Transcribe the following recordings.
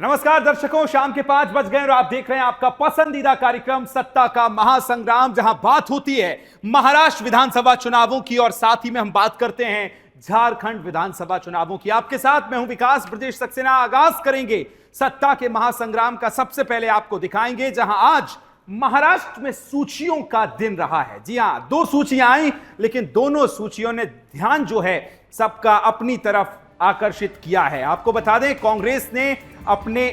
नमस्कार दर्शकों, शाम के 5 बज गए और आप देख रहे हैं आपका पसंदीदा कार्यक्रम सत्ता का महासंग्राम, जहां बात होती है महाराष्ट्र विधानसभा चुनावों की और साथ ही में हम बात करते हैं झारखंड विधानसभा चुनावों की। आपके साथ मैं हूं विकास ब्रजेश सक्सेना। आगाज करेंगे सत्ता के महासंग्राम का। सबसे पहले आपको दिखाएंगे जहां आज महाराष्ट्र में सूचियों का दिन रहा है। जी हां, 2 सूचियां आई, लेकिन दोनों सूचियों ने ध्यान जो है सबका अपनी तरफ आकर्षित किया है। आपको बता दें, कांग्रेस ने अपने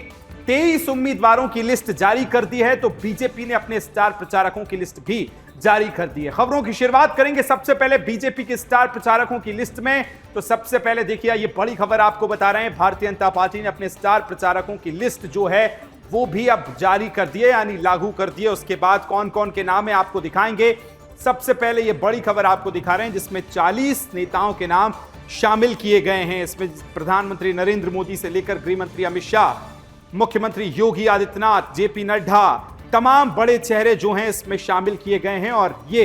23 उम्मीदवारों की लिस्ट जारी कर दी है, तो बीजेपी ने अपने स्टार प्रचारकों की लिस्ट भी जारी कर दी है। खबरों की शुरुआत करेंगे सबसे पहले बीजेपी के स्टार प्रचारकों की लिस्ट में। तो सबसे पहले देखिए, ये बड़ी खबर आपको बता रहे हैं, भारतीय जनता पार्टी ने अपने स्टार प्रचारकों की लिस्ट जो है वो भी अब जारी कर दी है, यानी लागू कर दी है। उसके बाद कौन कौन के नाम है आपको दिखाएंगे। सबसे पहले ये बड़ी खबर आपको दिखा रहे हैं जिसमें 40 नेताओं के नाम शामिल किए गए हैं। इसमें प्रधानमंत्री नरेंद्र मोदी से लेकर गृह मंत्री अमित शाह, मुख्यमंत्री योगी आदित्यनाथ, जेपी नड्डा, तमाम बड़े चेहरे जो हैं इसमें शामिल किए गए हैं। और ये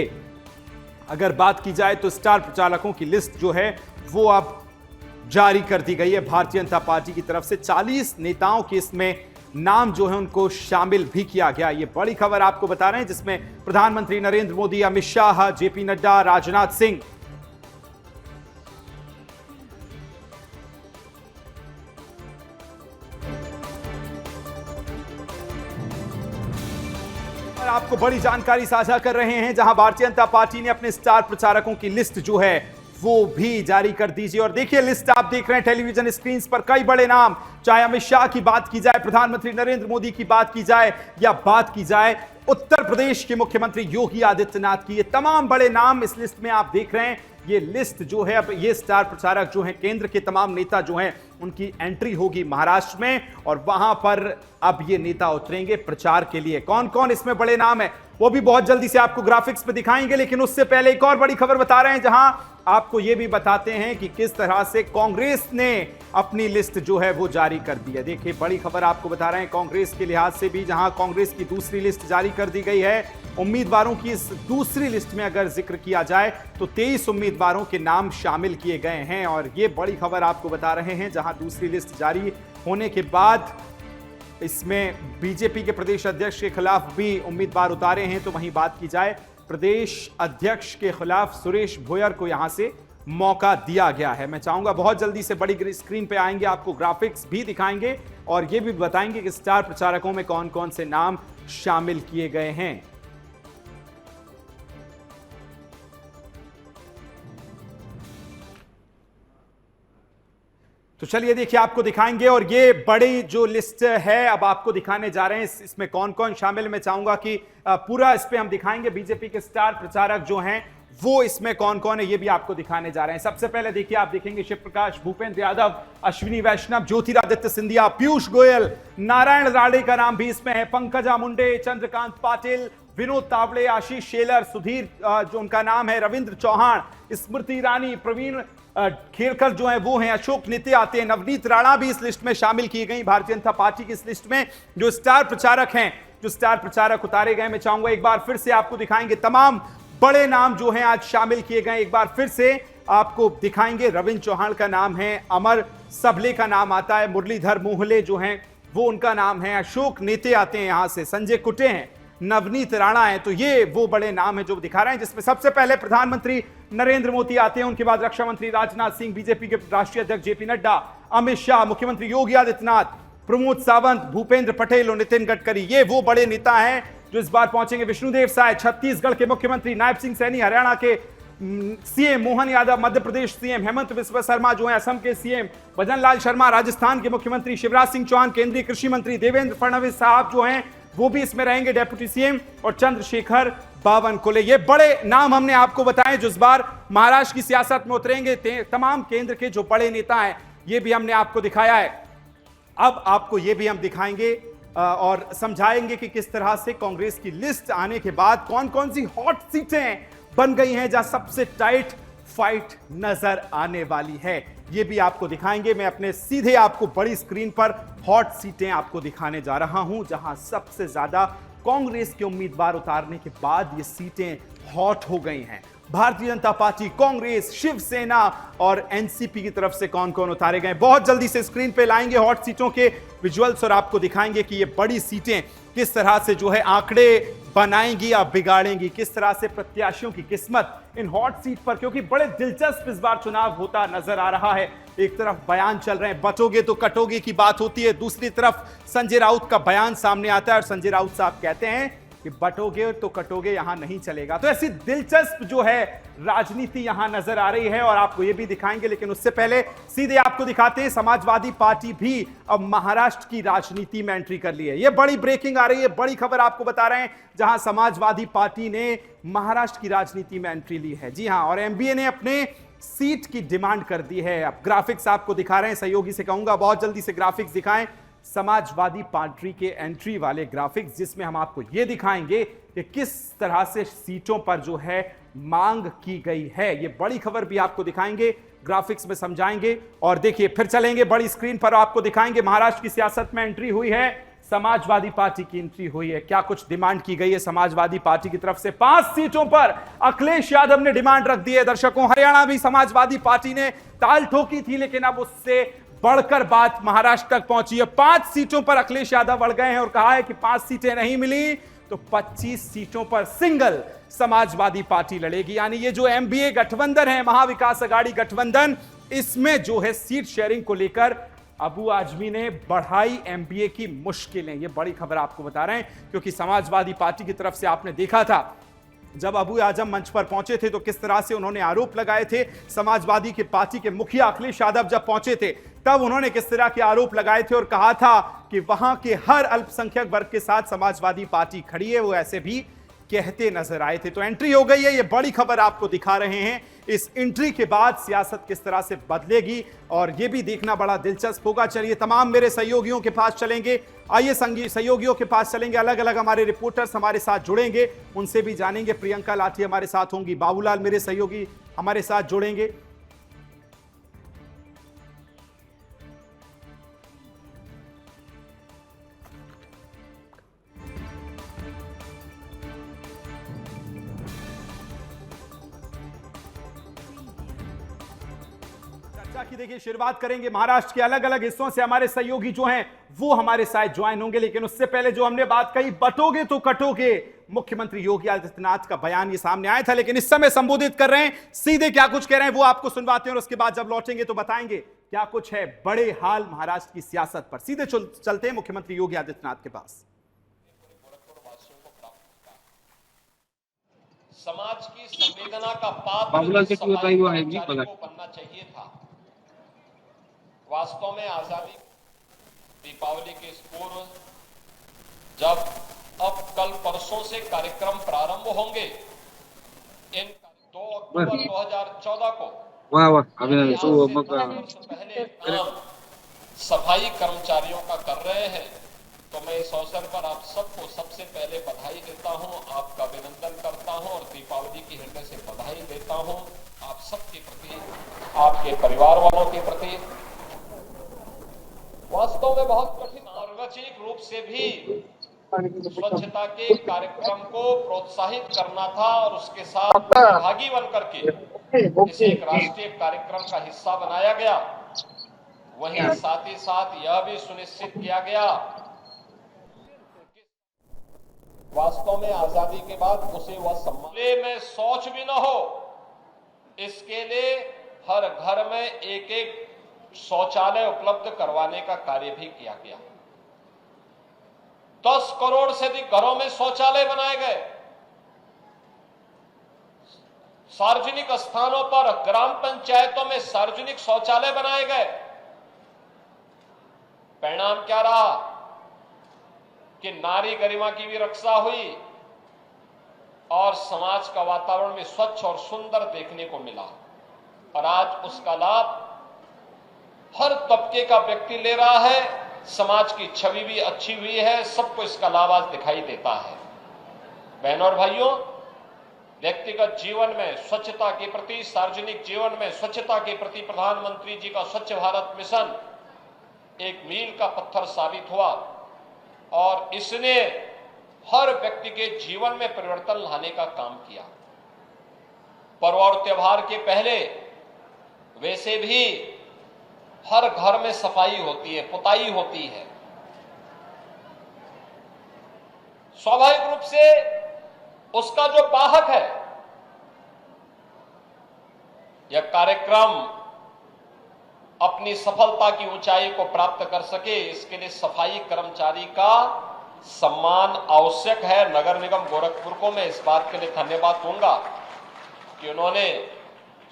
अगर बात की जाए तो स्टार प्रचारकों की लिस्ट जो है वो अब जारी कर दी गई है भारतीय जनता पार्टी की तरफ से। 40 नेताओं के इसमें नाम जो है उनको शामिल भी किया गया। ये बड़ी खबर आपको बता रहे हैं जिसमें प्रधानमंत्री नरेंद्र मोदी, अमित शाह, जेपी नड्डा, राजनाथ सिंह, आपको बड़ी जानकारी साझा कर रहे हैं जहां भारतीय जनता पार्टी ने अपने स्टार प्रचारकों की लिस्ट जो है वो भी जारी कर दीजिए। और देखिए, लिस्ट आप देख रहे हैं टेलीविजन स्क्रीन पर, कई बड़े नाम, चाहे अमित शाह की बात की जाए, प्रधानमंत्री नरेंद्र मोदी की बात की जाए या बात की जाए उत्तर प्रदेश के मुख्यमंत्री योगी आदित्यनाथ की, ये तमाम बड़े नाम इस लिस्ट में आप देख रहे हैं। ये लिस्ट जो है, अब ये स्टार प्रचारक जो हैं, केंद्र के तमाम नेता जो हैं, उनकी एंट्री होगी महाराष्ट्र में और वहां पर अब ये नेता उतरेंगे प्रचार के लिए। कौन कौन इसमें बड़े नाम है वो भी बहुत जल्दी से आपको ग्राफिक्स पे दिखाएंगे, लेकिन उससे पहले एक और बड़ी खबर बता रहे हैं जहां आपको ये भी बताते हैं कि किस तरह से कांग्रेस ने अपनी लिस्ट जो है वो जारी कर दी है। देखिए, बड़ी खबर आपको बता रहे हैं कांग्रेस के लिहाज से भी, जहां कांग्रेस की दूसरी लिस्ट जारी कर दी गई है। उम्मीदवारों की इस दूसरी लिस्ट में अगर जिक्र किया जाए तो 23 उम्मीदवारों के नाम शामिल किए गए हैं। और ये बड़ी खबर आपको बता रहे हैं जहां दूसरी लिस्ट जारी होने के बाद इसमें बीजेपी के प्रदेश अध्यक्ष के खिलाफ भी उम्मीदवार उतारे हैं। तो वहीं बात की जाए, प्रदेश अध्यक्ष के खिलाफ सुरेश भोयर को यहां से मौका दिया गया है। मैं चाहूंगा बहुत जल्दी से बड़ी स्क्रीन पे आएंगे, आपको ग्राफिक्स भी दिखाएंगे और ये भी बताएंगे कि स्टार प्रचारकों में कौन कौन से नाम शामिल किए गए हैं। तो चलिए देखिए, आपको दिखाएंगे और ये बड़ी जो लिस्ट है अब आपको दिखाने जा रहे हैं, इसमें कौन कौन शामिल। मैं चाहूंगा कि पूरा इस पे हम दिखाएंगे बीजेपी के स्टार प्रचारक जो हैं वो इसमें कौन कौन है, ये भी आपको दिखाने जा रहे हैं। सबसे पहले देखिए, आप देखेंगे शिव प्रकाश, भूपेंद्र यादव, अश्विनी वैष्णव, ज्योतिरादित्य सिंधिया, पीयूष गोयल, नारायण राणे का नाम भी इसमें है, पंकजा मुंडे, चंद्रकांत पाटिल, विनोद तावड़े, आशीष शेलर, सुधीर जो उनका नाम है, रविंद्र चौहान, स्मृति ईरानी, प्रवीण खेड़कर जो है वो हैं, अशोक नित्य आते हैं, नवनीत राणा भी इस लिस्ट में शामिल की गई भारतीय जनता पार्टी की इस लिस्ट में। जो स्टार प्रचारक हैं, जो स्टार प्रचारक उतारे गए, मैं चाहूंगा एक बार फिर से आपको दिखाएंगे तमाम बड़े नाम जो हैं आज शामिल किए गए। एक बार फिर से आपको दिखाएंगे, रविंद्र चौहान का नाम है, अमर सबले का नाम आता है, मुरलीधर मोहले जो हैं वो उनका नाम है, अशोक नेते आते हैं यहां से, संजय कुटे हैं, नवनीत राणा है। तो ये वो बड़े नाम है जो दिखा रहे हैं, जिसमें सबसे पहले प्रधानमंत्री नरेंद्र मोदी आते हैं, उनके बाद रक्षा मंत्री राजनाथ सिंह, बीजेपी के राष्ट्रीय अध्यक्ष जेपी नड्डा, अमित शाह, मुख्यमंत्री योगी आदित्यनाथ, प्रमोद सावंत, भूपेंद्र पटेल और नितिन गडकरी। ये वो बड़े नेता हैं जो इस बार पहुंचेंगे। विष्णुदेव साय, छत्तीसगढ़ के मुख्यमंत्री, नायब सिंह सैनी, हरियाणा के सीएम, मोहन यादव, मध्य प्रदेश सीएम, हेमंत बिस्वा शर्मा जो है असम के सीएम, भजन लाल शर्मा, राजस्थान के मुख्यमंत्री, शिवराज सिंह चौहान, केंद्रीय कृषि मंत्री, देवेंद्र फडणवीस साहब जो हैं वो भी इसमें रहेंगे, डेप्यूटी सीएम, और चंद्रशेखर बावनकुले। ये बड़े नाम हमने आपको बताए जो इस बार महाराष्ट्र की सियासत में उतरेंगे। तमाम केंद्र के जो बड़े नेता हैं ये भी हमने आपको दिखाया है। अब आपको ये भी हम दिखाएंगे और समझाएंगे कि किस तरह से कांग्रेस की लिस्ट आने के बाद कौन कौन सी हॉट सीटें बन गई हैं जहां सबसे टाइट फाइट नजर आने वाली है। ये भी आपको दिखाएंगे। मैं अपने सीधे आपको बड़ी स्क्रीन पर हॉट सीटें आपको दिखाने जा रहा हूं जहां सबसे ज्यादा कांग्रेस के उम्मीदवार उतारने के बाद ये सीटें हॉट हो गई हैं। भारतीय जनता पार्टी, कांग्रेस, शिवसेना और एनसीपी की तरफ से कौन कौन उतारे गए। बहुत जल्दी से स्क्रीन पे लाएंगे हॉट सीटों के विजुअल्स और आपको दिखाएंगे कि ये बड़ी सीटें किस तरह से जो है आंकड़े बनाएंगी या बिगाड़ेंगी, किस तरह से प्रत्याशियों की किस्मत इन हॉट सीट पर, क्योंकि बड़े दिलचस्प इस बार चुनाव होता नजर आ रहा है। एक तरफ बयान चल रहे हैं, बटोगे तो कटोगे की बात होती है, दूसरी तरफ संजय राउत का बयान सामने आता है और संजय राउत साहब कहते हैं कि बटोगे तो कटोगे यहां नहीं चलेगा। तो ऐसी दिलचस्प जो है राजनीति यहां नजर आ रही है और आपको यह भी दिखाएंगे, लेकिन उससे पहले सीधे आपको दिखाते हैं समाजवादी पार्टी भी अब महाराष्ट्र की राजनीति में एंट्री कर ली है। यह बड़ी ब्रेकिंग आ रही है, बड़ी खबर आपको बता रहे हैं, जहां समाजवादी पार्टी ने महाराष्ट्र की राजनीति में एंट्री ली है। जी हां, और एमबीए ने अपने सीट की डिमांड कर दी है। अब ग्राफिक्स आपको दिखा रहे हैं, सहयोगी से कहूंगा बहुत जल्दी से ग्राफिक्स दिखाएं, समाजवादी पार्टी के एंट्री वाले ग्राफिक्स, जिसमें हम आपको यह दिखाएंगे कि किस तरह से सीटों पर जो है मांग की गई है। यह बड़ी खबर भी आपको दिखाएंगे, ग्राफिक्स में समझाएंगे। और देखिए फिर चलेंगे बड़ी स्क्रीन पर, आपको दिखाएंगे महाराष्ट्र की सियासत में एंट्री हुई है, समाजवादी पार्टी की एंट्री हुई है। क्या कुछ डिमांड की गई है समाजवादी पार्टी की तरफ से। 5 सीटों पर अखिलेश यादव ने डिमांड रख दी है। दर्शकों, हरियाणा भी समाजवादी पार्टी ने ताल ठोकी थी, लेकिन अब उससे बढ़कर बात महाराष्ट्र तक पहुंची है। 5 सीटों पर अखिलेश यादव बढ़ गए हैं और कहा है कि 5 सीटें नहीं मिली तो 25 सीटों पर सिंगल समाजवादी पार्टी लड़ेगी। यानी ये जो एमबीए गठबंधन है, महाविकास अघाड़ी गठबंधन, इसमें जो है सीट शेयरिंग को लेकर अबू आजमी ने बढ़ाई एमबीए की मुश्किलें। ये बड़ी खबर आपको बता रहे हैं, क्योंकि समाजवादी पार्टी की तरफ से आपने देखा था जब अबू आजम मंच पर पहुंचे थे तो किस तरह से उन्होंने आरोप लगाए थे। समाजवादी की पार्टी के मुखिया अखिलेश यादव जब पहुंचे थे तब उन्होंने किस तरह के आरोप लगाए थे और कहा था कि वहां के हर अल्पसंख्यक वर्ग के साथ समाजवादी पार्टी खड़ी है, वो ऐसे भी कहते नजर आए थे। तो एंट्री हो गई है, ये बड़ी खबर आपको दिखा रहे हैं। इस एंट्री के बाद सियासत किस तरह से बदलेगी और ये भी देखना बड़ा दिलचस्प होगा। चलिए तमाम मेरे सहयोगियों के पास चलेंगे, आइए सहयोगियों के पास चलेंगे, अलग अलग हमारे रिपोर्टर्स हमारे साथ जुड़ेंगे, उनसे भी जानेंगे। प्रियंका लाठी हमारे साथ होंगी, बाबूलाल मेरे सहयोगी हमारे साथ जुड़ेंगे। की देखिए शुरुआत करेंगे महाराष्ट्र के अलग अलग हिस्सों से। हमारे सहयोगी जो हैं वो हमारे साथ ज्वाइन होंगे, लेकिन उससे पहले जो हमने बात कही बटोगे तो कटोगे, मुख्यमंत्री योगी आदित्यनाथ का बयान ये सामने आया था, लेकिन इस समय संबोधित कर रहे हैं, सीधे क्या कुछ कह रहे हैं वो आपको सुनवाते हैं और उसके बाद जब लौटेंगे तो बताएंगे क्या कुछ है बड़े हाल महाराष्ट्र की सियासत पर। सीधे चलते हैं मुख्यमंत्री योगी आदित्यनाथ के पास। समाज की संवेदना का पात्र बनना चाहिए था। वास्तव में आजादी दीपावली के पूर्व जब अब कल परसों से कार्यक्रम प्रारंभ होंगे, इन 2 अक्टूबर 2014 को पहले काम सफाई कर्मचारियों का कर रहे हैं, तो मैं इस अवसर पर आप सबको सबसे पहले बधाई देता हूं, आपका अभिनंदन करता हूं और दीपावली की हृदय से बधाई देता हूं आप सबके प्रति, आपके परिवार वालों के प्रति। वास्तव में बहुत कठिन सार्वजनिक रूप से भी स्वच्छता के कार्यक्रम को प्रोत्साहित करना था और उसके साथ सहभागी बन करके इसे एक राष्ट्रीय कार्यक्रम का हिस्सा बनाया गया। वहीं साथ ही साथ यह भी सुनिश्चित किया गया, वास्तव में आजादी के बाद उसे वह सम्मान में शौच भी न हो, इसके लिए हर घर में एक एक शौचालय उपलब्ध करवाने का कार्य भी किया गया। 10 करोड़ से अधिक घरों में शौचालय बनाए गए। सार्वजनिक स्थानों पर ग्राम पंचायतों में सार्वजनिक शौचालय बनाए गए। परिणाम क्या रहा कि नारी गरिमा की भी रक्षा हुई और समाज का वातावरण भी स्वच्छ और सुंदर देखने को मिला। और आज उसका लाभ हर तबके का व्यक्ति ले रहा है, समाज की छवि भी अच्छी हुई है, सबको इसका लाभ आज दिखाई देता है। बहनों और भाइयों, व्यक्तिगत जीवन में स्वच्छता के प्रति, सार्वजनिक जीवन में स्वच्छता के प्रति प्रधानमंत्री जी का स्वच्छ भारत मिशन एक मील का पत्थर साबित हुआ और इसने हर व्यक्ति के जीवन में परिवर्तन लाने का काम किया। पर्व और त्योहार के पहले वैसे भी हर घर में सफाई होती है, पुताई होती है। स्वाभाविक रूप से उसका जो वाहक है, यह कार्यक्रम अपनी सफलता की ऊंचाई को प्राप्त कर सके, इसके लिए सफाई कर्मचारी का सम्मान आवश्यक है। नगर निगम गोरखपुर को मैं इस बात के लिए धन्यवाद दूंगा कि उन्होंने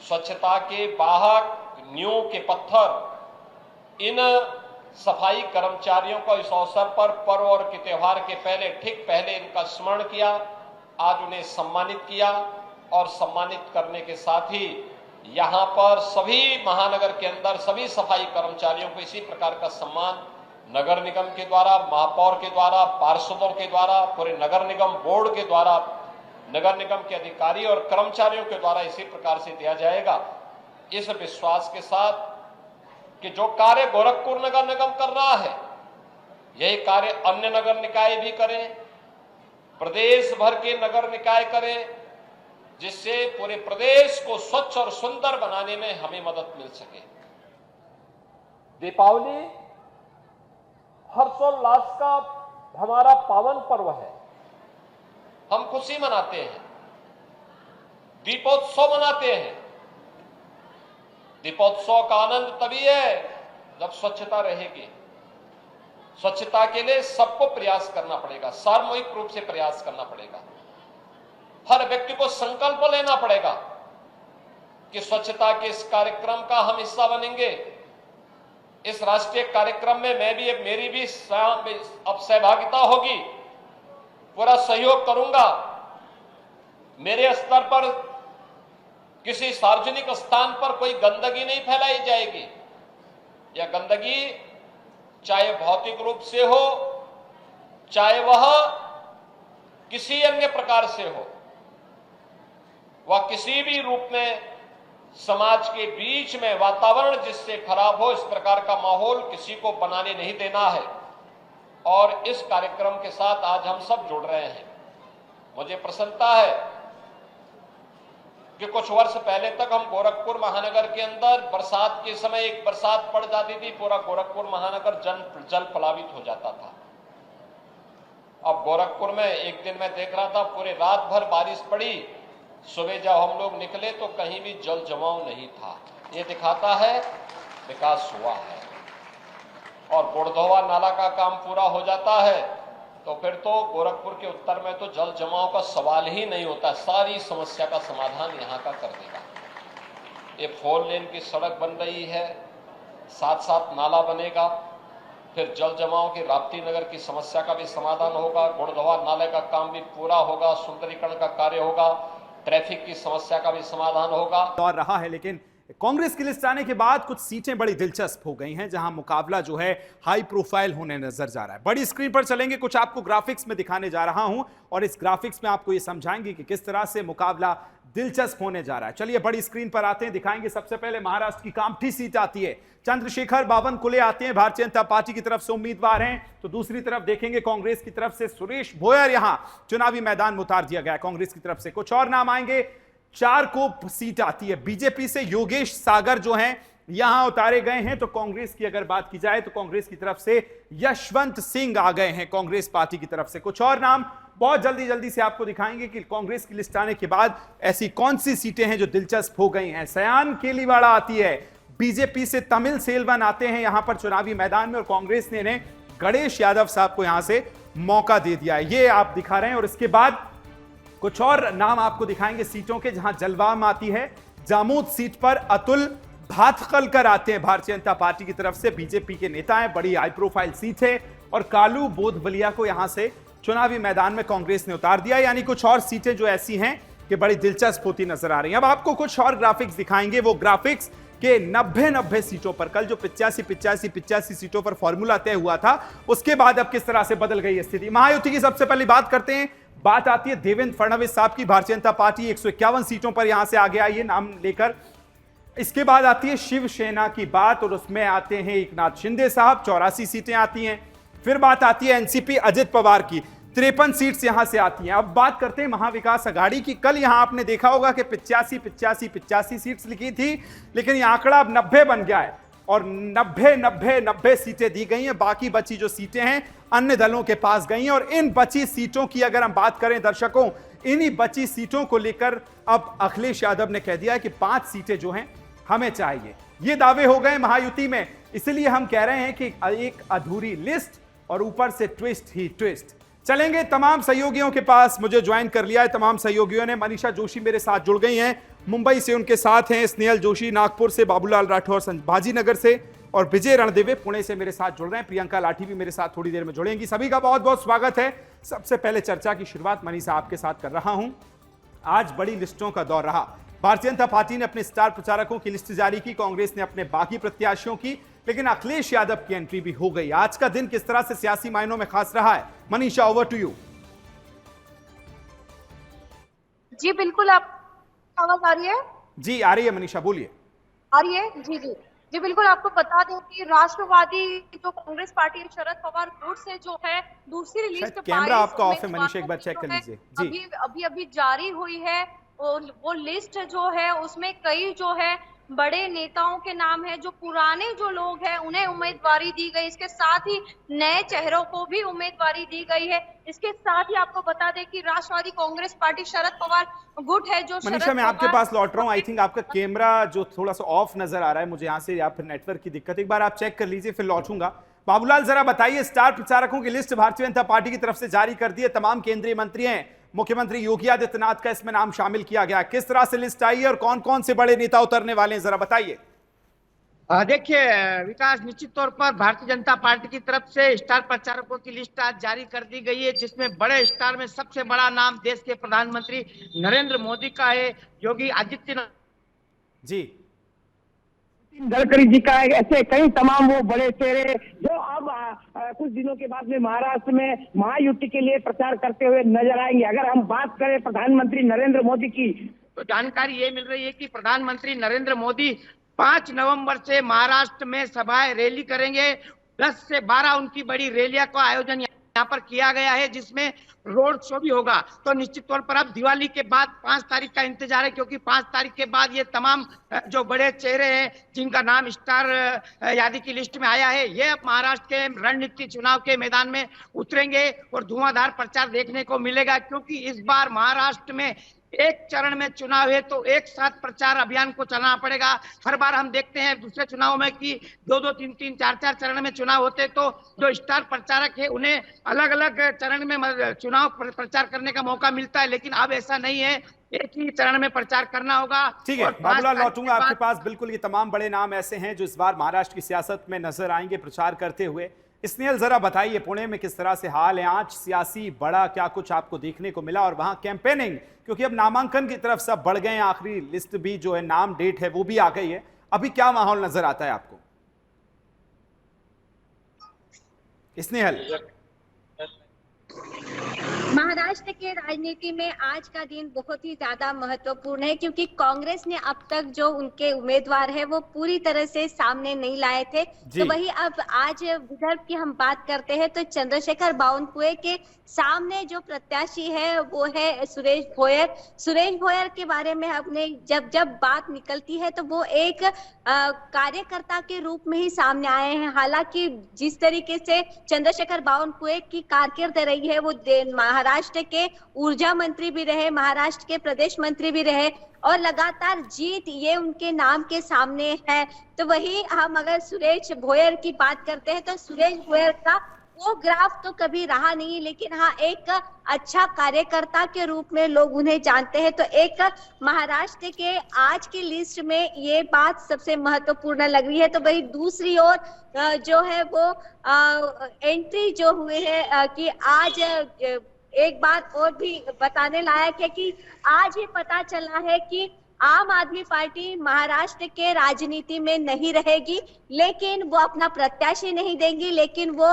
स्वच्छता के वाहक, नींव के पत्थर इन सफाई कर्मचारियों को इस अवसर पर पर्व और के त्योहार के पहले, ठीक पहले इनका स्मरण किया, आज उन्हें सम्मानित किया और सम्मानित करने के साथ ही यहां पर सभी महानगर के अंदर सभी सफाई कर्मचारियों को इसी प्रकार का सम्मान नगर निगम के द्वारा, महापौर के द्वारा, पार्षदों के द्वारा, पूरे नगर निगम बोर्ड के द्वारा, नगर निगम के अधिकारी और कर्मचारियों के द्वारा इसी प्रकार से दिया जाएगा, इस विश्वास के साथ कि जो कार्य गोरखपुर नगर निगम कर रहा है, यही कार्य अन्य नगर निकाय भी करें, प्रदेश भर के नगर निकाय करें, जिससे पूरे प्रदेश को स्वच्छ और सुंदर बनाने में हमें मदद मिल सके। दीपावली हर्षोल्लास का हमारा पावन पर्व है। हम खुशी मनाते हैं, दीपोत्सव मनाते हैं। दीपोत्सव का आनंद तभी है जब स्वच्छता रहेगी। स्वच्छता के लिए सबको प्रयास करना पड़ेगा, सामूहिक रूप से प्रयास करना पड़ेगा। हर व्यक्ति को संकल्प लेना पड़ेगा कि स्वच्छता के इस कार्यक्रम का हम हिस्सा बनेंगे। इस राष्ट्रीय कार्यक्रम में मेरी भी अब सहभागिता होगी, पूरा सहयोग करूंगा। मेरे स्तर पर किसी सार्वजनिक स्थान पर कोई गंदगी नहीं फैलाई जाएगी। यह गंदगी चाहे भौतिक रूप से हो, चाहे वह किसी अन्य प्रकार से हो, वह किसी भी रूप में समाज के बीच में वातावरण जिससे खराब हो, इस प्रकार का माहौल किसी को बनाने नहीं देना है। और इस कार्यक्रम के साथ आज हम सब जुड़ रहे हैं। मुझे प्रसन्नता है कि कुछ वर्ष पहले तक हम गोरखपुर महानगर के अंदर बरसात के समय एक बरसात पड़ जाती थी, पूरा गोरखपुर महानगर जल प्लावित हो जाता था। अब गोरखपुर में एक दिन मैं देख रहा था, पूरे रात भर बारिश पड़ी, सुबह जब हम लोग निकले तो कहीं भी जल जमाव नहीं था। ये दिखाता है विकास हुआ है। और गोड़धोवा नाला का काम पूरा हो जाता है तो फिर तो गोरखपुर के उत्तर में तो जल जमाव का सवाल ही नहीं होता। सारी समस्या का समाधान यहाँ का कर देगा। ये 4 लेन की सड़क बन रही है, साथ साथ नाला बनेगा, फिर जल जमाव की राप्ती नगर की समस्या का भी समाधान होगा, गोड़धोवा नाले का काम भी पूरा होगा, सुंदरीकरण का कार्य होगा, ट्रैफिक की समस्या का भी समाधान होगा। और रहा है, लेकिन कांग्रेस की लिस्ट आने के बाद कुछ सीटें बड़ी दिलचस्प हो गई हैं, जहां मुकाबला जो है हाई प्रोफाइल होने नजर जा रहा है। बड़ी स्क्रीन पर चलेंगे, कुछ आपको ग्राफिक्स में दिखाने जा रहा हूं और इस ग्राफिक्स में आपको ये समझाएंगे कि किस तरह से मुकाबला दिलचस्प होने जा रहा है। चलिए बड़ी स्क्रीन पर आते हैं, दिखाएंगे। सबसे पहले महाराष्ट्र की कामठी सीट आती है, चंद्रशेखर बावनकुले आते हैं, भारतीय जनता पार्टी की तरफ से उम्मीदवार हैं। तो दूसरी तरफ देखेंगे कांग्रेस की तरफ से सुरेश भोयर यहां चुनावी मैदान में उतार दिया गया कांग्रेस की तरफ से। कुछ और नाम आएंगे, 4 को सीट आती है। बीजेपी से योगेश सागर जो हैं यहां उतारे गए हैं। तो कांग्रेस की अगर बात की जाए तो कांग्रेस की तरफ से यशवंत सिंह आ गए हैं कांग्रेस पार्टी की तरफ से। कुछ और नाम बहुत जल्दी से आपको दिखाएंगे कि कांग्रेस की लिस्ट आने के बाद ऐसी कौन सी सीटें हैं जो दिलचस्प हो गई हैं। सयान केलीवाड़ा आती है, बीजेपी से तमिल सेल्वन आते हैं यहां पर चुनावी मैदान में और कांग्रेस ने इन्हें गणेश यादव साहब को यहां से मौका दे दिया है, ये आप दिखा रहे हैं। और इसके बाद कुछ और नाम आपको दिखाएंगे सीटों के, जहां जलवाम आती है, जामोद सीट पर अतुल भातखलकर आते हैं भारतीय जनता पार्टी की तरफ से, बीजेपी के नेता हैं, बड़ी हाई प्रोफाइल सीट है। और कालू बोधबलिया को यहां से चुनावी मैदान में कांग्रेस ने उतार दिया। यानी कुछ और सीटें जो ऐसी हैं कि बड़ी दिलचस्प होती नजर आ रही हैं। अब आपको कुछ और ग्राफिक्स दिखाएंगे, वो ग्राफिक्स के 90 सीटों पर, कल जो 85 सीटों पर फॉर्मूला तय हुआ था, उसके बाद अब किस तरह से बदल गई स्थिति। महायुति की सबसे पहले बात करते हैं। बात आती है देवेंद्र फडणवीस साहब की, भारतीय जनता पार्टी 151 सीटों पर यहां से आगे आई है नाम लेकर। इसके बाद आती है शिवसेना की बात और उसमें आते हैं एकनाथ शिंदे साहब, 84 सीटें आती हैं। फिर बात आती है एनसीपी अजित पवार की, 53 सीट्स यहां से आती हैं। अब बात करते हैं महाविकास अघाड़ी की। कल यहां आपने देखा होगा कि 85 सीट्स लिखी थी, लेकिन यह आंकड़ा अब 90 बन गया है और 90 सीटें दी गई हैं। बाकी बची जो सीटें हैं अन्य दलों के पास गई हैं और इन बची सीटों की अगर हम बात करें दर्शकों, इन्हीं बची सीटों को लेकर अब अखिलेश यादव ने कह दिया है कि 5 सीटें जो हैं हमें चाहिए। ये दावे हो गए महायुति में, इसलिए हम कह रहे हैं कि एक अधूरी लिस्ट और ऊपर से ट्विस्ट ही ट्विस्ट। चलेंगे तमाम सहयोगियों के पास, मुझे ज्वाइन कर लिया है तमाम सहयोगियों ने। मनीषा जोशी मेरे साथ जुड़ गई हैं, मुंबई से उनके साथ हैं स्नेहल जोशी, नागपुर से बाबूलाल राठौर संभाजी नगर से, और विजय रणदेवे पुणे से मेरे साथ जुड़ रहे हैं। प्रियंका लाठी भी मेरे साथ थोड़ी देर में जुड़ेंगी। सभी का बहुत बहुत स्वागत है। सबसे पहले चर्चा की शुरुआत मनीषा आपके साथ कर रहा हूं। आज बड़ी लिस्टों का दौर रहा। भारतीय जनता पार्टी ने अपने स्टार प्रचारकों की लिस्ट जारी की, कांग्रेस ने अपने बाकी प्रत्याशियों की, लेकिन अखिलेश यादव की एंट्री भी हो गई। आज का दिन किस तरह से सियासी मायनों में खास रहा है? Manisha, over to you. जी बिल्कुल, आप आवाज आ रही है? जी आ रही है मनीषा, बोलिए। आ रही है? जी जी जी बिल्कुल। आपको बता दें कि राष्ट्रवादी जो कांग्रेस पार्टी है, शरद पवार गुट से जो है दूसरी लिस्ट, कैमरा आपका ऑफ है मनीषा, एक बार चेक कर लीजिए। जी अभी जारी हुई है। वो लिस्ट जो है उसमें कई जो है बड़े नेताओं के नाम है, जो पुराने जो लोग हैं उन्हें उम्मीदवारी दी गई। इसके साथ ही नए चेहरों को भी उम्मीदवारी दी गई है। इसके साथ ही आपको बता दें कि राष्ट्रवादी कांग्रेस पार्टी शरद पवार गुट है जो मनीषा, मैं आपके पास लौट रहा हूं। आई थिंक आपका कैमरा जो थोड़ा सा ऑफ नजर आ रहा है मुझे यहाँ से, या फिर नेटवर्क की दिक्कत, एक बार आप चेक कर लीजिए फिर लौटूंगा। बाबूलाल, जरा बताइए, स्टार प्रचारकों की लिस्ट भारतीय जनता पार्टी की तरफ से जारी कर दी है। तमाम केंद्रीय मंत्री हैं, मुख्यमंत्री योगी आदित्यनाथ का इसमें नाम शामिल किया गया। किस तरह से लिस्ट आई है और कौन कौन से बड़े नेता उतरने वाले हैं, जरा बताइए। देखिए विकास, निश्चित तौर पर भारतीय जनता पार्टी की तरफ से स्टार प्रचारकों की लिस्ट आज जारी कर दी गई है, जिसमें बड़े स्टार में सबसे बड़ा नाम देश के प्रधानमंत्री नरेंद्र मोदी का है। योगी आदित्यनाथ जी, गडकरी जी का है, ऐसे कई तमाम वो बड़े चेहरे जो अब कुछ दिनों के बाद में महाराष्ट्र में महायुति के लिए प्रचार करते हुए नजर आएंगे। अगर हम बात करें प्रधानमंत्री नरेंद्र मोदी की, तो जानकारी ये मिल रही है कि प्रधानमंत्री नरेंद्र मोदी 5 नवंबर से महाराष्ट्र में सभाएं रैली करेंगे। 10 से 12 उनकी बड़ी रैलियां का आयोजन यहाँ पर किया गया है, जिसमें रोड शो भी होगा। तो निश्चित तौर पर अब दिवाली के बाद 5 तारीख का इंतजार है, क्योंकि 5 तारीख के बाद ये तमाम जो बड़े चेहरे हैं जिनका नाम स्टार यादी की लिस्ट में आया है, ये अब महाराष्ट्र के रणनीति चुनाव के मैदान में उतरेंगे और धुआंधार प्रचार देखने को मिलेगा। क्योंकि इस बार महाराष्ट्र में एक चरण में चुनाव है, तो एक साथ प्रचार अभियान को चलाना पड़ेगा। हर बार हम देखते हैं दूसरे चुनाव में कि 2-2, 3-3, 4-4 चरण में चुनाव होते, तो जो स्टार प्रचारक है उन्हें अलग अलग चरण में चुनाव प्रचार करने का मौका मिलता है, लेकिन अब ऐसा नहीं है, एक ही चरण में प्रचार करना होगा। ठीक है बाबूलाल, लौटूंगा आपके पास। बिल्कुल, ये तमाम बड़े नाम ऐसे हैं जो इस बार महाराष्ट्र की सियासत में नजर आएंगे प्रचार करते हुए। स्नेहल, जरा बताइए पुणे में किस तरह से हाल है आज? सियासी बड़ा क्या कुछ आपको देखने को मिला, और वहां कैंपेनिंग, क्योंकि अब नामांकन की तरफ सब बढ़ गए हैं, आखिरी लिस्ट भी जो है नाम डेट है वो भी आ गई है, अभी क्या माहौल नजर आता है आपको? स्नेहल, महाराष्ट्र के राजनीति में आज का दिन बहुत ही ज्यादा महत्वपूर्ण है, क्योंकि कांग्रेस ने अब तक जो उनके उम्मीदवार है वो पूरी तरह से सामने नहीं लाए थे। तो वही अब आज विदर्भ की हम बात करते हैं तो चंद्रशेखर बावनकुळे के सामने जो प्रत्याशी है वो है सुरेश भोयर। सुरेश भोयर के बारे में हमने जब बात निकलती है तो वो एक कार्यकर्ता के रूप में ही सामने आए हैं। हालांकि जिस तरीके से चंद्रशेखर बावनकुळे की कारकिर्द रही है, वो महाराष्ट्र के ऊर्जा मंत्री भी रहे, महाराष्ट्र के प्रदेश मंत्री भी रहे, और लगातार जीत ये उनके नाम के सामने है। तो वही हम अगर सुरेश भोयर की बात करते हैं तो सुरेश भोयर का वो ग्राफ तो कभी रहा नहीं, लेकिन हाँ एक अच्छा कार्यकर्ता के रूप में लोग उन्हें जानते हैं। तो एक महाराष्ट्र के आज की लिस्ट में ये बात सबसे महत्वपूर्ण लग रही है। तो वही दूसरी ओर जो है वो एंट्री जो हुए है कि आज एक बात और भी बताने लायक है कि आज ही पता चला है कि आम आदमी पार्टी महाराष्ट्र के राजनीति में नहीं रहेगी, लेकिन वो अपना प्रत्याशी नहीं देंगी, लेकिन वो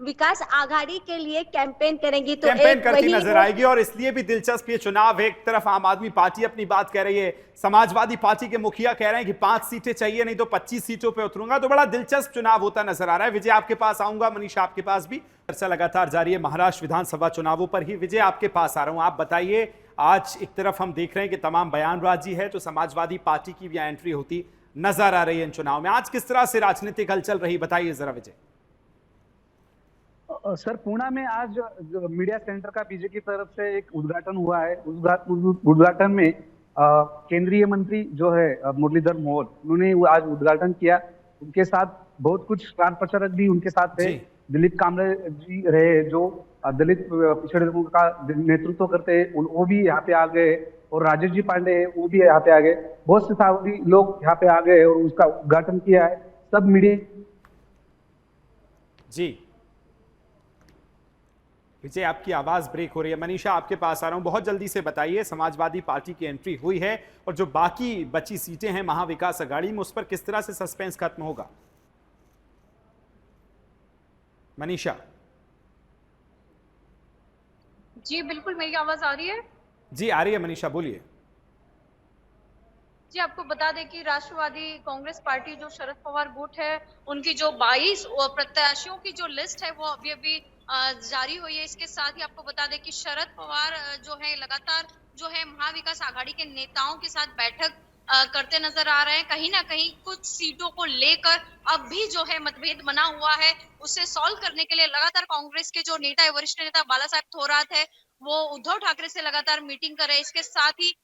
विकास आघाड़ी के लिए कैंपेन करेंगी। तो कैंपेन एक करती वही नजर आएगी और इसलिए भी दिलचस्प ये चुनाव है। एक तरफ आम आदमी पार्टी अपनी बात कह रही है, समाजवादी पार्टी के मुखिया कह रहे हैं कि 5 सीटें चाहिए, नहीं तो 25 सीटों पे उतरूंगा। तो बड़ा दिलचस्प चुनाव होता नजर आ रहा है। विजय, आपके पास आऊंगा, मनीषा आपके पास भी। चर्चा लगातार जारी है महाराष्ट्र विधानसभा चुनावों पर ही। विजय, आपके पास आ रहा हूं, आप बताइए, आज एक तरफ हम देख रहे हैं कि तमाम बयानबाजी है, तो समाजवादी पार्टी की भी एंट्री होती नजर आ रही है इन चुनाव में। आज किस तरह से राजनीतिक हलचल रही, बताइए जरा विजय। सर, पुणे में आज जो मीडिया सेंटर का बीजेपी की तरफ से एक उद्घाटन हुआ है। उद्घाटन में केंद्रीय मंत्री जो है मुरलीधर मोहोळ, उन्होंने आज उद्घाटन किया। उनके साथ बहुत कुछ स्टार प्रचारक भी उनके साथ थे। दिलीप कांबळे जी रहे, जो दलित पिछड़े लोगों का नेतृत्व करते हैं, वो भी यहाँ पे आ गए। और राजेश जी पांडे है, वो भी यहाँ पे आ गए। बहुत से सावधी लोग यहाँ पे आ गए और उसका उद्घाटन किया है। सब मीडिया जी। विजय, आपकी आवाज ब्रेक हो रही है। मनीषा, आपके पास आ रहा हूं, बहुत जल्दी से बताइए, समाजवादी पार्टी की एंट्री हुई है और जो बाकी बची सीटें हैं महाविकास आघाड़ी में, उस पर किस तरह से सस्पेंस खत्म होगा? मनीषा जी बिल्कुल, मेरी आवाज आ रही है? जी आ रही है मनीषा, बोलिए। जी, आपको बता दें कि राष्ट्रवादी कांग्रेस पार्टी जो शरद पवार गुट है, उनकी जो 22 प्रत्याशियों की जो लिस्ट है वो अभी जारी हुई है। इसके साथ ही आपको बता दें कि शरद पवार जो है लगातार जो है महाविकास आघाड़ी के नेताओं के साथ बैठक करते नजर आ रहे हैं। कहीं ना कहीं कुछ सीटों को लेकर अब भी जो है मतभेद बना हुआ है, उसे सॉल्व करने के लिए लगातार कांग्रेस के जो नेता है, वरिष्ठ नेता बाला साहेब थोरात है, वो उद्धव ठाकरे से लगातार मीटिंग कर रहे हैं। इसके साथ ही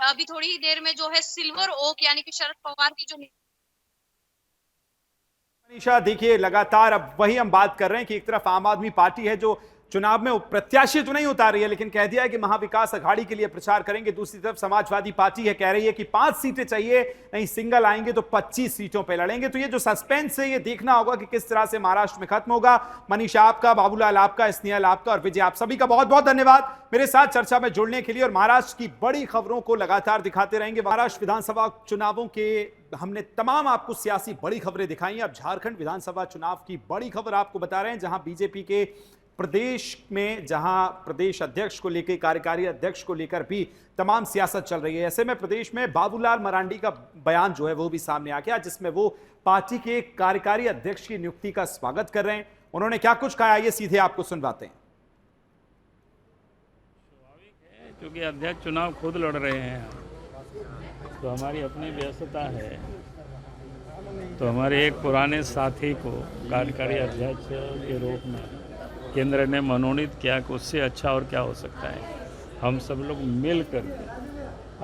अभी थोड़ी ही देर में जो है सिल्वर ओक यानी कि शरद पवार की जो मनीषा, देखिए लगातार अब वही हम बात कर रहे हैं कि एक तरफ आम आदमी पार्टी है जो चुनाव में प्रत्याशी तो नहीं उतार रही है, लेकिन कह दिया है कि महाविकास आघाड़ी के लिए प्रचार करेंगे। दूसरी तरफ समाजवादी पार्टी है, कह रही है कि 5 सीटें चाहिए, नहीं सिंगल आएंगे तो 25 सीटों पे लड़ेंगे। तो ये जो सस्पेंस है, ये देखना होगा कि किस तरह से महाराष्ट्र में खत्म होगा। मनीषा आपका, बाबूलाल आपका, स्नेहल आपका और विजय आप सभी का बहुत बहुत धन्यवाद मेरे साथ चर्चा में जुड़ने के लिए। और महाराष्ट्र की बड़ी खबरों को लगातार दिखाते रहेंगे। महाराष्ट्र विधानसभा चुनावों के हमने तमाम आपको सियासी बड़ी खबरें दिखाई हैं। अब झारखंड विधानसभा चुनाव की बड़ी खबर आपको बता रहे हैं, जहां बीजेपी के प्रदेश में, जहां प्रदेश अध्यक्ष को लेकर, कार्यकारी अध्यक्ष को लेकर भी तमाम सियासत चल रही है। ऐसे में प्रदेश में बाबूलाल मरांडी का बयान जो है वो भी सामने आ गया, जिसमें वो पार्टी के कार्यकारी अध्यक्ष की नियुक्ति का स्वागत कर रहे हैं। उन्होंने क्या कुछ कहा, ये सीधे आपको सुनवाते हैं। क्योंकि अध्यक्ष चुनाव खुद लड़ रहे हैं, तो हमारी अपनी व्यस्तता है। तो हमारे एक पुराने साथी को कार्यकारी अध्यक्ष के रूप में केंद्र ने मनोनीत किया कि उससे अच्छा और क्या हो सकता है। हम सब लोग मिल करके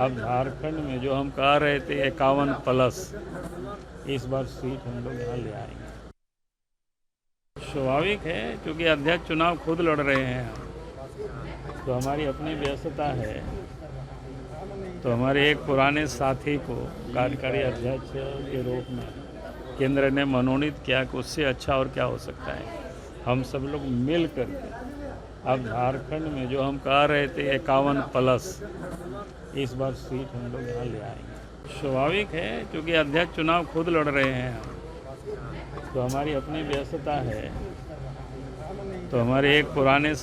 अब झारखंड में जो हम कह रहे थे 51+, इस बार सीट हम लोग यहाँ ले आएंगे। स्वाभाविक है, क्योंकि अध्यक्ष चुनाव खुद लड़ रहे हैं, तो हमारी अपनी व्यस्तता है। तो हमारे एक पुराने साथी को कार्यकारी अध्यक्ष के रूप में केंद्र ने मनोनीत किया कि उससे अच्छा और क्या हो सकता है। हम सब लोग मिल करके अब झारखंड में जो हम कह रहे थे 51+, इस बार सीट हम लोग यहाँ ले आएंगे। स्वाभाविक है, क्योंकि अध्यक्ष चुनाव खुद लड़ रहे हैं, तो हमारी अपनी व्यस्तता है। तो हमारे एक पुराने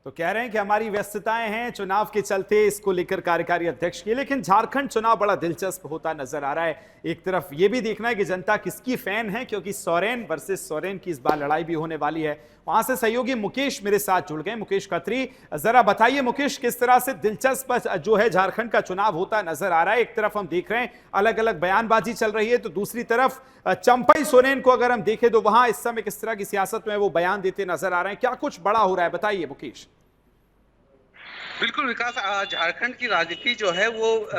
तो कह रहे हैं कि हमारी व्यस्तताएं हैं चुनाव के चलते, इसको लेकर कार्यकारी अध्यक्ष की। लेकिन झारखंड चुनाव बड़ा दिलचस्प होता नजर आ रहा है। एक तरफ ये भी देखना है कि जनता किसकी फैन है, क्योंकि सोरेन वर्सेस सोरेन की इस बार लड़ाई भी होने वाली है। वहां से सहयोगी मुकेश मेरे साथ जुड़ गए। मुकेश खत्री, जरा बताइए मुकेश, किस तरह से दिलचस्प जो है झारखंड का चुनाव होता नजर आ रहा है। एक तरफ हम देख रहे हैं अलग अलग बयानबाजी चल रही है, तो दूसरी तरफ चंपई सोरेन को अगर हम देखें तो वहां इस समय किस तरह की सियासत में वो बयान देते नजर आ रहे हैं। क्या कुछ बड़ा हो रहा है, बताइए मुकेश। बिल्कुल विकास, झारखंड की राजनीति जो है वो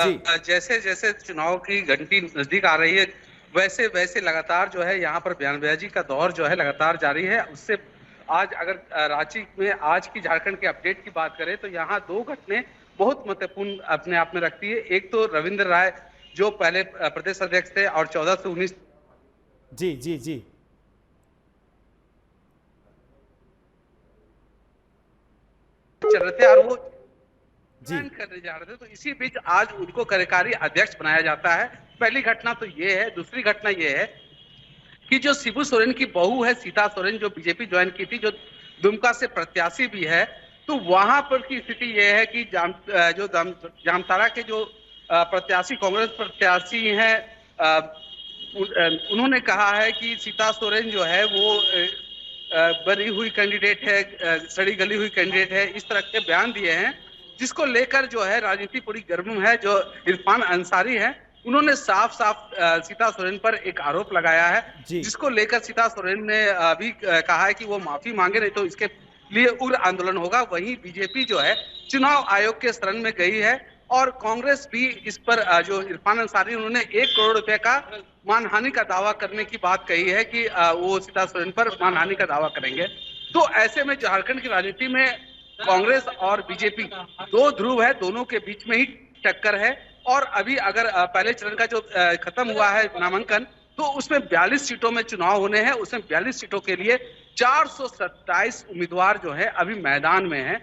जैसे जैसे चुनाव की घंटी नजदीक आ रही है, वैसे वैसे लगातार जो है यहाँ पर बयानबाजी का दौर जो है लगातार जारी है। उससे आज अगर रांची में आज की झारखंड के अपडेट की बात करें तो यहाँ 2 घटनाएं बहुत महत्वपूर्ण अपने आप में रखती है। एक तो रविंद्र राय जो पहले प्रदेश अध्यक्ष थे और 14 से 19 जी जी जी चल रहे थे और वो जी करने जा रहे थे, तो इसी बीच आज उनको कार्यकारी अध्यक्ष बनाया जाता है। पहली घटना तो ये है। दूसरी घटना ये है कि जो शिबू सोरेन की बहू है सीता सोरेन, जो बीजेपी ज्वाइन की थी, जो दुमका से प्रत्याशी भी है, तो वहां पर की स्थिति यह है कि जामताड़ा के जो प्रत्याशी, कांग्रेस प्रत्याशी हैं, उन्होंने कहा है कि सीता सोरेन जो है वो बनी हुई कैंडिडेट है, सड़ी गली हुई कैंडिडेट है, इस तरह के बयान दिए हैं, जिसको लेकर जो है राजनीति पूरी गर्म है। जो इरफान अंसारी है, उन्होंने साफ साफ सीता सोरेन पर एक आरोप लगाया है, जिसको लेकर सीता सोरेन ने अभी कहा है कि वो माफी मांगे, नहीं तो इसके लिए उग्र आंदोलन होगा। वहीं बीजेपी जो है चुनाव आयोग के शरण में गई है और कांग्रेस भी इस पर, जो इरफान अंसारी, उन्होंने 1 करोड़ रुपए का मानहानि का दावा करने की बात कही है कि वो सीता सोरेन पर मानहानि का दावा करेंगे। तो ऐसे में झारखंड की राजनीति में कांग्रेस और बीजेपी 2 ध्रुव है, दोनों के बीच में ही टक्कर है। और अभी अगर पहले चरण का जो खत्म हुआ है नामांकन, तो उसमें 42 सीटों में चुनाव होने हैं। उसमें 42 सीटों के लिए 427 उम्मीदवार जो है अभी मैदान में हैं,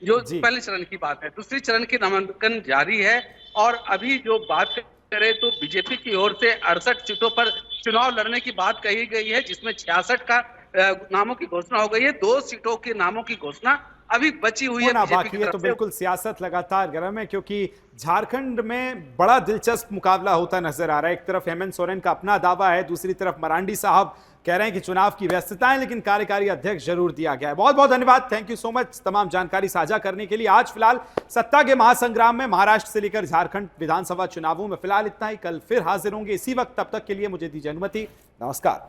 जो पहले चरण की बात है। दूसरी चरण की नामांकन जारी है और अभी जो बात करें तो बीजेपी की ओर से 68 सीटों पर चुनाव लड़ने की बात कही गई है, जिसमें 66 का नामों की घोषणा हो गई है। 2 सीटों के नामों की घोषणा अभी बची हुई है बाकी है। तो बिल्कुल सियासत लगातार गर्म है, क्योंकि झारखंड में बड़ा दिलचस्प मुकाबला होता नजर आ रहा है। एक तरफ हेमंत सोरेन का अपना दावा है, दूसरी तरफ मरांडी साहब कह रहे हैं कि चुनाव की व्यस्तता है, लेकिन कार्यकारी अध्यक्ष जरूर दिया गया है। बहुत बहुत धन्यवाद, थैंक यू सो मच तमाम जानकारी साझा करने के लिए। आज फिलहाल सत्ता के महासंग्राम में महाराष्ट्र से लेकर झारखंड विधानसभा चुनावों में फिलहाल इतना ही। कल फिर हाजिर होंगे इसी वक्त, तब तक के लिए मुझे दीजिए अनुमति, नमस्कार।